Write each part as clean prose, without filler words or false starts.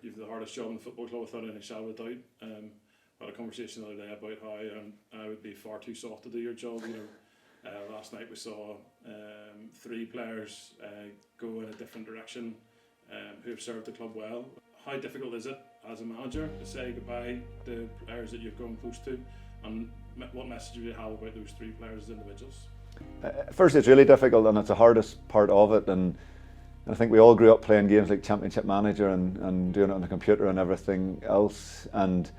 you've the hardest job in the football club without any shadow of doubt. I had a conversation the other day about how I would be far too soft to do your job. Last night we saw 3 players go in a different direction who have served the club well. How difficult is it as a manager to say goodbye to players that you've grown close to, and what message do you have about those 3 players as individuals? First, it's really difficult, and it's the hardest part of it. And I think we all grew up playing games like Championship Manager and doing it on the computer and everything else. And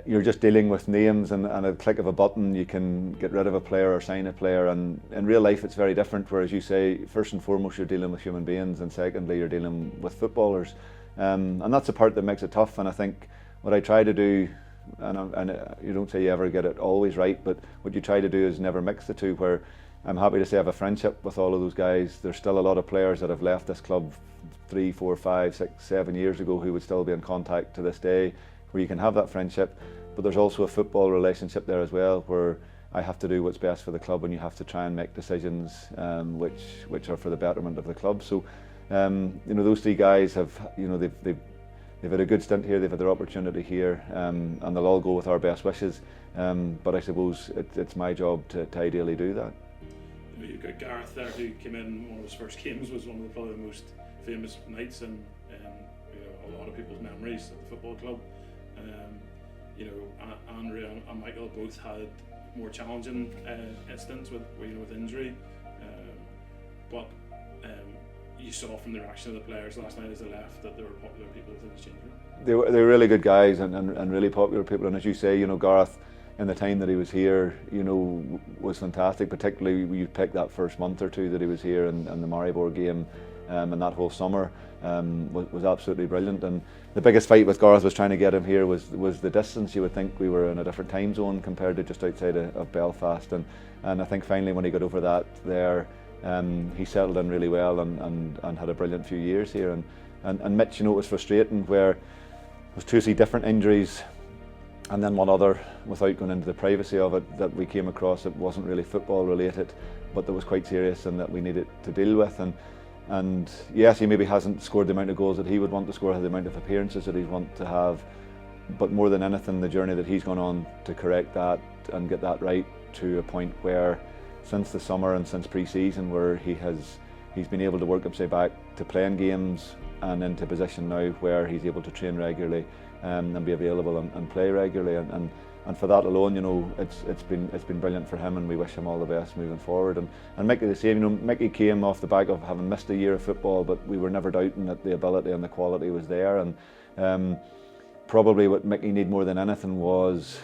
you're just dealing with names, and a click of a button you can get rid of a player or sign a player. And in real life it's very different, where, as you say, first and foremost you're dealing with human beings, and secondly you're dealing with footballers. And that's the part that makes it tough. And I think what I try to do, and you don't say you ever get it always right, but what you try to do is never mix the two, where I'm happy to say I have a friendship with all of those guys. There's still a lot of players that have left this club 3, 4, 5, 6, 7 years ago who would still be in contact to this day, where you can have that friendship. But there's also a football relationship there as well, where I have to do what's best for the club, and you have to try and make decisions which are for the betterment of the club. So those 3 guys have, they've had a good stint here, they've had their opportunity here, and they'll all go with our best wishes. But I suppose it's my job to ideally do that. You've got Gareth there, who came in, one of his first games was one of probably the most famous nights in a lot of people's memories at the football club. Andrew and Michael both had more challenging incidents with injury, but you saw from the reaction of the players last night as they left that they were popular people within the change room. They were really good guys and really popular people, and as you say, Gareth, in the time that he was here, was fantastic. Particularly you pick that first month or 2 that he was here, and the Maribor game, and that whole summer was absolutely brilliant. And the biggest fight with Gareth was trying to get him here was the distance. You would think we were in a different time zone compared to just outside of Belfast, and I think finally when he got over that there, he settled in really well and had a brilliant few years here. And Mitch, it was frustrating, where it was 2 different injuries, and then one other, without going into the privacy of it, that we came across that wasn't really football related, but that was quite serious and that we needed to deal with. And yes, he maybe hasn't scored the amount of goals that he would want to score, the amount of appearances that he'd want to have, but more than anything, the journey that he's gone on to correct that and get that right to a point where, since the summer and since pre-season, where he's been able to work himself back to playing games and into position now where he's able to train regularly and be available and play regularly, and for that alone, it's been brilliant for him, and we wish him all the best moving forward. And Mickey the same. Mickey came off the back of having missed a year of football, but we were never doubting that the ability and the quality was there. And probably what Mickey needed more than anything was,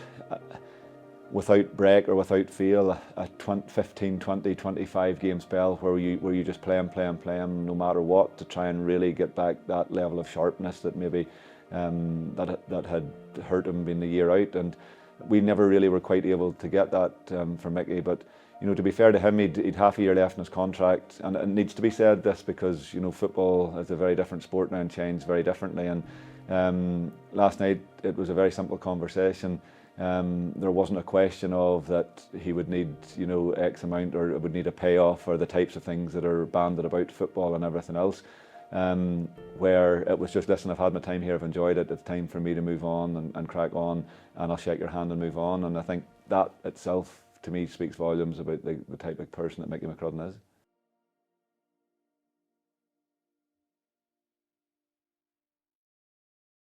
without break or without fail, a 15, 20, 25 game spell where you just play him no matter what, to try and really get back that level of sharpness that maybe that had hurt him being the year out. And we never really were quite able to get that for Mickey. But to be fair to him, he'd half a year left in his contract, and it needs to be said this because football is a very different sport now and changed very differently. And last night it was a very simple conversation. There wasn't a question of that he would need X amount, or would need a payoff, or the types of things that are banded about football and everything else. Where it was just, listen, I've had my time here, I've enjoyed it, it's time for me to move on and crack on, and I'll shake your hand and move on. And I think that itself, to me, speaks volumes about the type of person that Mickey McCrudden is.